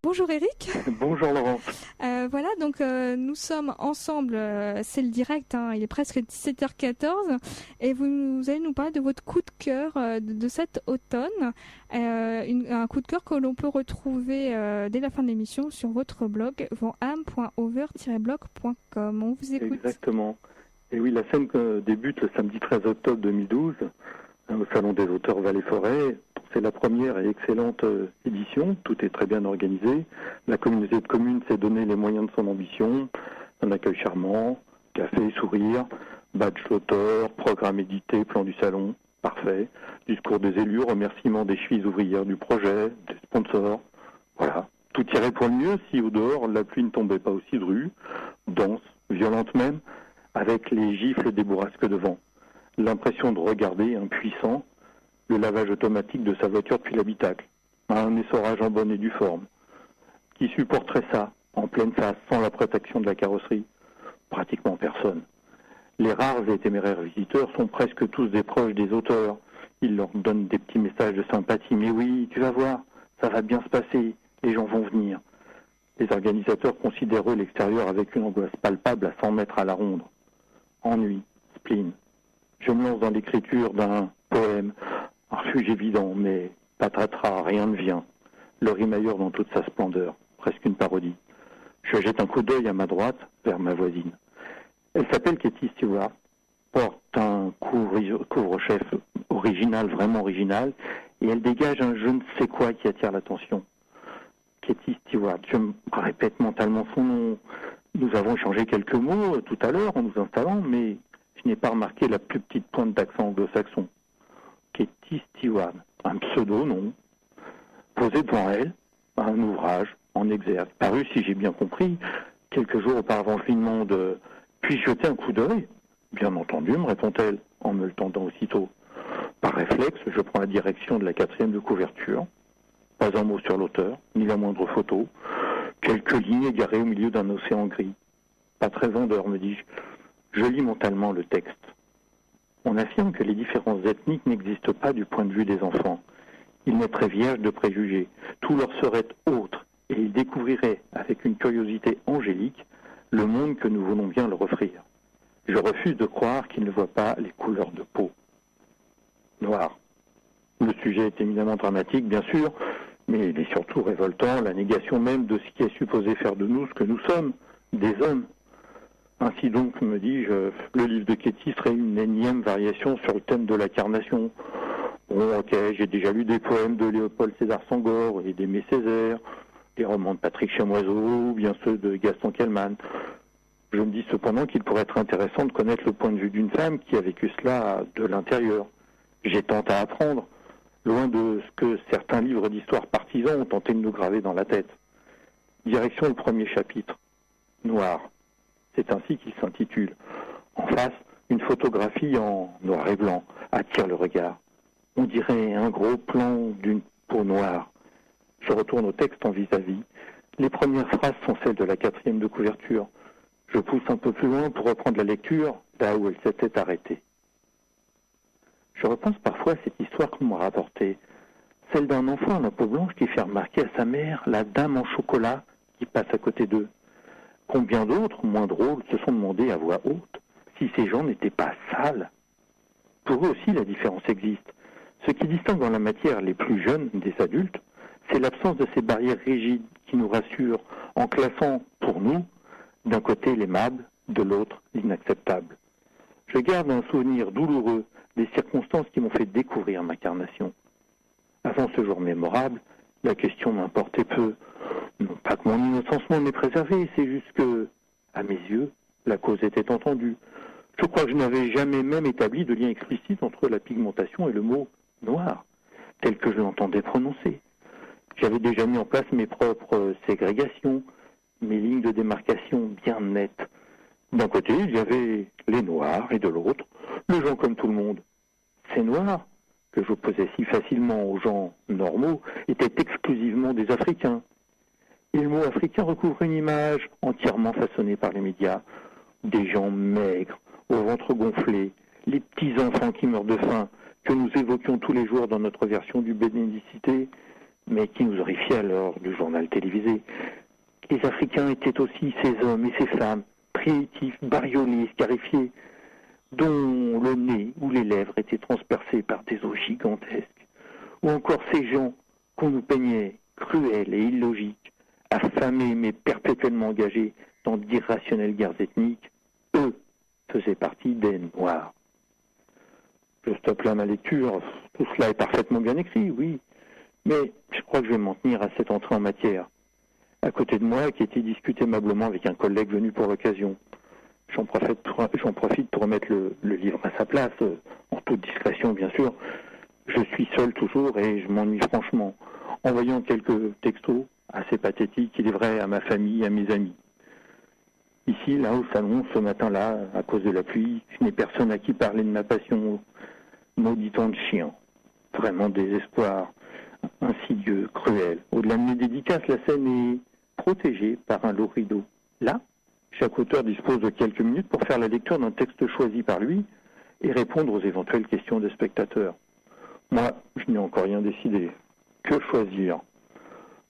Bonjour Eric. Bonjour Laurence. Voilà, donc nous sommes ensemble, c'est le direct, hein, il est presque 17h14 et vous allez nous parler de votre coup de cœur de cet automne, un coup de cœur que l'on peut retrouver dès la fin de l'émission sur votre blog vanham.over-blog.com. On vous écoute. Exactement. Et oui, la scène débute le samedi 13 octobre 2012 au Salon des auteurs Vallée-Forêt. C'est la première et excellente édition, tout est très bien organisé. La communauté de communes s'est donné les moyens de son ambition, un accueil charmant, café, sourire, badge d'auteur, programme édité, plan du salon, parfait, discours des élus, remerciements des chevilles ouvrières du projet, des sponsors, voilà. Tout irait pour le mieux si au dehors la pluie ne tombait pas aussi drue, dense, violente même, avec les gifles des bourrasques de vent. L'impression de regarder impuissant le lavage automatique de sa voiture depuis l'habitacle, un essorage en bonne et due forme. Qui supporterait ça, en pleine face, sans la protection de la carrosserie? Pratiquement personne. Les rares et téméraires visiteurs sont presque tous des proches des auteurs. Ils leur donnent des petits messages de sympathie. Mais oui, tu vas voir, ça va bien se passer, les gens vont venir. Les organisateurs considèrent eux l'extérieur avec une angoisse palpable à 100 mètres à la ronde. Ennui, spleen. Je me lance dans l'écriture d'un poème, un refuge évident, mais patatras, rien ne vient. Le rimailleur dans toute sa splendeur, presque une parodie. Je jette un coup d'œil à ma droite, vers ma voisine. Elle s'appelle Katie Stewart, porte un couvre-chef original, vraiment original, et elle dégage un je ne sais quoi qui attire l'attention. Katie Stewart, je me répète mentalement son nom. Nous avons échangé quelques mots tout à l'heure en nous installant, mais je n'ai pas remarqué la plus petite pointe d'accent anglo-saxon. Katie Stewart, un pseudo, non. Posé devant elle, un ouvrage en exergue, paru, si j'ai bien compris, quelques jours auparavant. Je lui demande « Puis-je jeter un coup d'œil ?» « Bien entendu, me répond-elle, en me le tendant aussitôt. Par réflexe, je prends la direction de la 4e de couverture. Pas un mot sur l'auteur, ni la moindre photo. Quelques lignes égarées au milieu d'un océan gris. Pas très vendeur, me dis-je. Je lis mentalement le texte. On affirme que les différences ethniques n'existent pas du point de vue des enfants. Ils naîtraient vierges de préjugés. Tout leur serait autre, et ils découvriraient, avec une curiosité angélique, le monde que nous voulons bien leur offrir. Je refuse de croire qu'ils ne voient pas les couleurs de peau. Noir. Le sujet est éminemment dramatique, bien sûr, mais il est surtout révoltant, la négation même de ce qui est supposé faire de nous ce que nous sommes, des hommes. Ainsi donc, me dis-je, le livre de Katie serait une énième variation sur le thème de l'incarnation. Bon, ok, j'ai déjà lu des poèmes de Léopold Sédar Senghor et d'Aimé Césaire, des romans de Patrick Chamoiseau, ou bien ceux de Gaston Kellman. Je me dis cependant qu'il pourrait être intéressant de connaître le point de vue d'une femme qui a vécu cela de l'intérieur. J'ai tant à apprendre, loin de ce que certains livres d'histoire partisans ont tenté de nous graver dans la tête. Direction le premier chapitre. Noir. C'est ainsi qu'il s'intitule. En face, une photographie en noir et blanc attire le regard. On dirait un gros plan d'une peau noire. Je retourne au texte en vis-à-vis. Les premières phrases sont celles de la 4e de couverture. Je pousse un peu plus loin pour reprendre la lecture, là où elle s'était arrêtée. Je repense parfois à cette histoire qu'on m'a rapportée, celle d'un enfant à la peau blanche qui fait remarquer à sa mère la dame en chocolat qui passe à côté d'eux. Combien d'autres, moins drôles, se sont demandé à voix haute si ces gens n'étaient pas sales. Pour eux aussi, la différence existe. Ce qui distingue en la matière les plus jeunes des adultes, c'est l'absence de ces barrières rigides qui nous rassurent en classant, pour nous, d'un côté l'aimable, de l'autre l'inacceptable. Je garde un souvenir douloureux des circonstances qui m'ont fait découvrir ma carnation. Avant ce jour mémorable, la question m'importait peu. Non pas que mon innocence m'en ait préservé, c'est juste que, à mes yeux, la cause était entendue. Je crois que je n'avais jamais même établi de lien explicite entre la pigmentation et le mot « noir », tel que je l'entendais prononcer. J'avais déjà mis en place mes propres ségrégations, mes lignes de démarcation bien nettes. D'un côté, il y avait les noirs, et de l'autre, les gens comme tout le monde. Ces noirs, que j'opposais si facilement aux gens normaux, étaient exclusivement des Africains. Et le mot africain recouvre une image entièrement façonnée par les médias. Des gens maigres, au ventre gonflé, les petits enfants qui meurent de faim, que nous évoquions tous les jours dans notre version du Bénédicité, mais qui nous horrifiait alors du journal télévisé. Les Africains étaient aussi ces hommes et ces femmes, primitifs, bariolés, scarifiés, dont le nez ou les lèvres étaient transpercés par des os gigantesques, ou encore ces gens qu'on nous peignait cruels et illogiques, affamés mais perpétuellement engagés dans d'irrationnelles guerres ethniques, eux faisaient partie des Noirs. Je stoppe là ma lecture, tout cela est parfaitement bien écrit, oui, mais je crois que je vais m'en tenir à cette entrée en matière. À côté de moi, Katie discute aimablement avec un collègue venu pour l'occasion. J'en profite pour remettre le livre à sa place, en toute discrétion bien sûr. Je suis seul toujours et je m'ennuie franchement, en voyant quelques textos assez pathétiques, il est vrai, à ma famille, à mes amis. Ici, là, au salon, ce matin-là, à cause de la pluie, je n'ai personne à qui parler de ma passion mauditant de chien. Vraiment désespoir, insidieux, cruel. Au-delà de mes dédicaces, la scène est protégée par un lourd rideau. Là, chaque auteur dispose de quelques minutes pour faire la lecture d'un texte choisi par lui et répondre aux éventuelles questions des spectateurs. Moi, je n'ai encore rien décidé. Que choisir?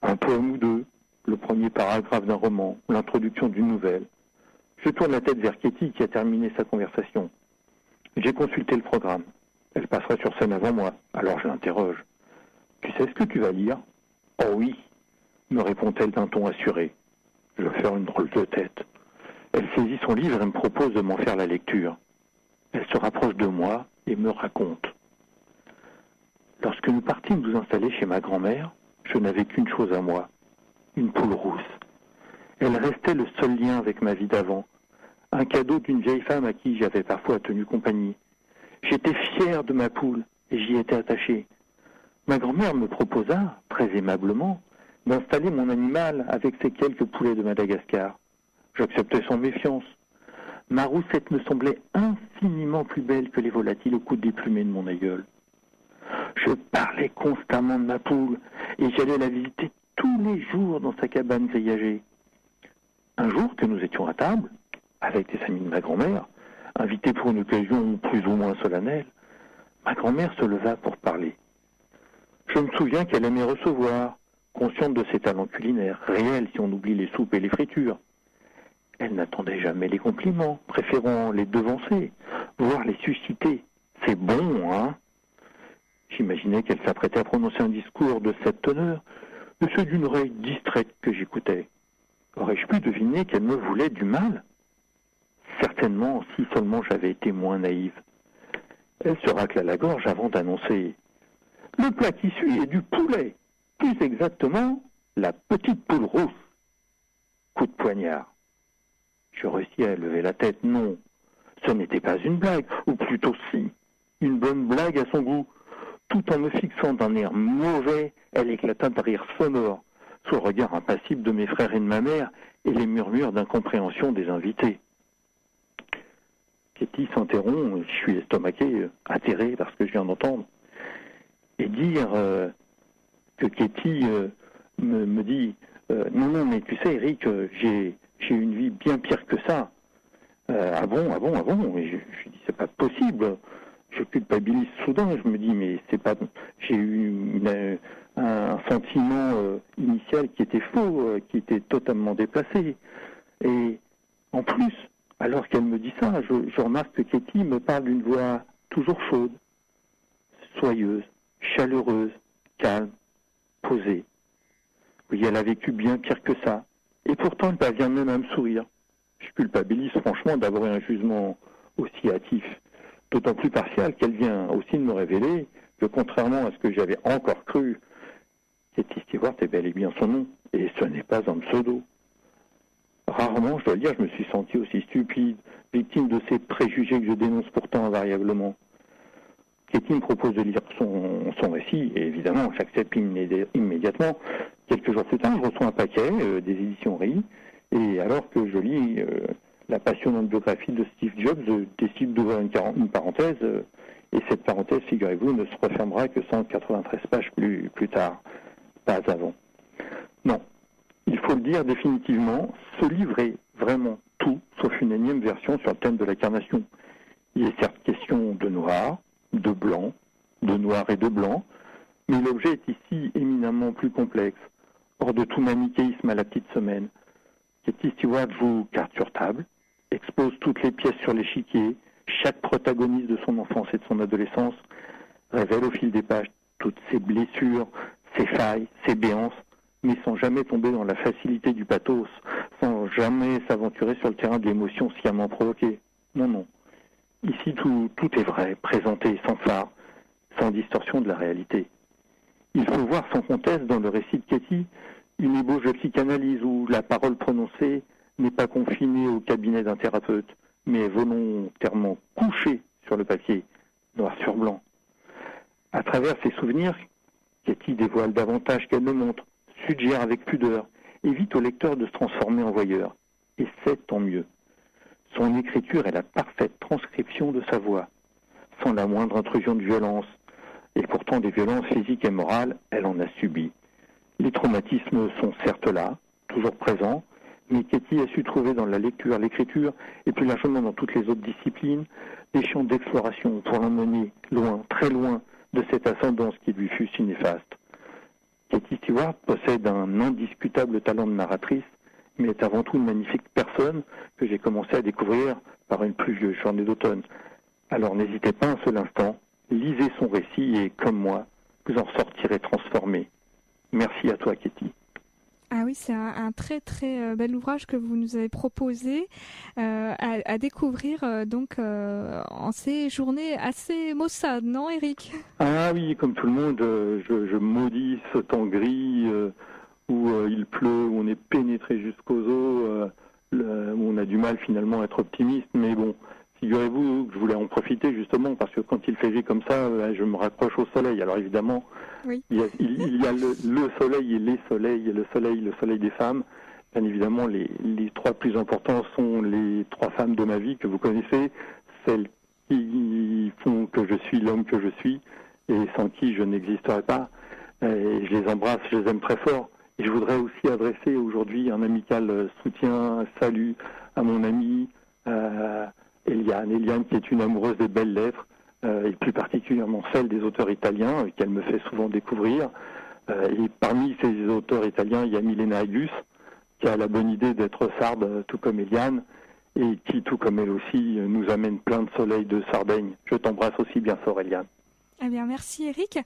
Un poème ou deux, le premier paragraphe d'un roman, l'introduction d'une nouvelle. Je tourne la tête vers Katie qui a terminé sa conversation. J'ai consulté le programme. Elle passera sur scène avant moi, alors je l'interroge. Tu sais ce que tu vas lire? Oh oui, me répond-elle d'un ton assuré. Je vais faire une drôle de tête. Elle saisit son livre et me propose de m'en faire la lecture. Elle se rapproche de moi et me raconte. Lorsque nous partîmes nous installer chez ma grand-mère, je n'avais qu'une chose à moi, une poule rousse. Elle restait le seul lien avec ma vie d'avant, un cadeau d'une vieille femme à qui j'avais parfois tenu compagnie. J'étais fier de ma poule et j'y étais attaché. Ma grand-mère me proposa, très aimablement, d'installer mon animal avec ces quelques poulets de Madagascar. J'acceptais sans méfiance. Ma roussette me semblait infiniment plus belle que les volatiles au coude déplumé de mon aïeul. Je parlais constamment de ma poule et j'allais la visiter tous les jours dans sa cabane grillagée. Un jour que nous étions à table, avec des amis de ma grand-mère, invités pour une occasion plus ou moins solennelle, ma grand-mère se leva pour parler. Je me souviens qu'elle aimait recevoir, consciente de ses talents culinaires, réels si on oublie les soupes et les fritures. Elle n'attendait jamais les compliments, préférant les devancer, voire les susciter. C'est bon, hein? J'imaginais qu'elle s'apprêtait à prononcer un discours de cette teneur, de ceux d'une oreille distraite que j'écoutais. Aurais-je pu deviner qu'elle me voulait du mal? Certainement, si seulement j'avais été moins naïve. Elle se racla la gorge avant d'annoncer « Le plat qui suit est du poulet, plus exactement, la petite poule rousse. » Coup de poignard. Je réussis à lever la tête. Non, ce n'était pas une blague, ou plutôt si, une bonne blague à son goût. Tout en me fixant d'un air mauvais, elle éclata de rire sonore, sous le regard impassible de mes frères et de ma mère, et les murmures d'incompréhension des invités. Katie s'interrompt, je suis estomaqué, atterré par ce que je viens d'entendre. Et dire que Katie me dit non, mais tu sais, Eric, j'ai une vie bien pire que ça. Ah bon. Et je dis, c'est pas possible. Je culpabilise soudain. Je me dis, mais c'est pas. J'ai eu un sentiment initial qui était faux, qui était totalement déplacé. Et en plus, alors qu'elle me dit ça, je remarque que Katie me parle d'une voix toujours chaude, soyeuse, chaleureuse, calme, posée. Oui, elle a vécu bien pire que ça. Et pourtant, elle parvient même à me sourire. Je culpabilise franchement d'avoir un jugement aussi hâtif, d'autant plus partial qu'elle vient aussi de me révéler que contrairement à ce que j'avais encore cru, Katie Stewart est bel et bien son nom, et ce n'est pas un pseudo. Rarement, je dois le dire, je me suis senti aussi stupide, victime de ces préjugés que je dénonce pourtant invariablement. Katie me propose de lire son récit, et évidemment, j'accepte immédiatement. Quelques jours plus tard, je reçois un paquet des éditions RI, et alors que je lis la passionnante biographie de Steve Jobs, je décide d'ouvrir une parenthèse, et cette parenthèse, figurez-vous, ne se refermera que 193 pages plus tard, pas avant. Non, il faut le dire définitivement, ce livre est vraiment tout, sauf une énième version sur le thème de l'incarnation. Il est certes question de noir, de blanc, de noir et de blanc, Mais l'objet est ici éminemment plus complexe, hors de tout manichéisme à la petite semaine. Katie Stewart joue carte sur table, expose toutes les pièces sur l'échiquier, chaque protagoniste de son enfance et de son adolescence révèle au fil des pages toutes ses blessures, ses failles, ses béances, mais sans jamais tomber dans la facilité du pathos, sans jamais s'aventurer sur le terrain de l'émotion sciemment provoquée. Non, non. Ici, tout est vrai, présenté sans phare, sans distorsion de la réalité. Il faut voir sans conteste dans le récit de Katie une ébauche de psychanalyse où la parole prononcée n'est pas confinée au cabinet d'un thérapeute, mais est volontairement couchée sur le papier, noir sur blanc. À travers ses souvenirs, Katie dévoile davantage qu'elle ne montre, suggère avec pudeur, évite au lecteur de se transformer en voyeur. Et c'est tant mieux. Son écriture est la parfaite transcription de sa voix, sans la moindre intrusion de violence. Et pourtant, des violences physiques et morales, elle en a subi. Les traumatismes sont certes là, toujours présents, mais Katie a su trouver dans la lecture, l'écriture, et plus largement dans toutes les autres disciplines, des champs d'exploration pour l'emmener loin, très loin, de cette ascendance qui lui fut si néfaste. Katie Stewart possède un indiscutable talent de narratrice, mais est avant tout une magnifique personne que j'ai commencé à découvrir par une pluvieuse journée d'automne. Alors n'hésitez pas un seul instant, lisez son récit et, comme moi, vous en sortirez transformé. Merci à toi, Katie. Ah oui, c'est un très très bel ouvrage que vous nous avez proposé à découvrir en ces journées assez maussades, non Eric? Ah oui, comme tout le monde, je maudis ce temps gris où il pleut, où on est pénétré jusqu'aux os, où on a du mal finalement à être optimiste, mais bon, figurez-vous que je voulais en profiter justement parce que quand il fait gris comme ça, je me raccroche au soleil. Alors évidemment, oui. il y a le soleil et les soleils, et le soleil des femmes. Bien évidemment, les trois plus importants sont les trois femmes de ma vie que vous connaissez, celles qui font que je suis l'homme que je suis et sans qui je n'existerais pas. Et je les embrasse, je les aime très fort. Et je voudrais aussi adresser aujourd'hui un amical soutien, un salut à mon amie Eliane qui est une amoureuse des belles lettres, et plus particulièrement celle des auteurs italiens, qu'elle me fait souvent découvrir. Et parmi ces auteurs italiens, il y a Milena Agius, qui a la bonne idée d'être sarde, tout comme Eliane, et qui, tout comme elle aussi, nous amène plein de soleil de Sardaigne. Je t'embrasse aussi bien fort, Eliane. Eh bien, merci Eric.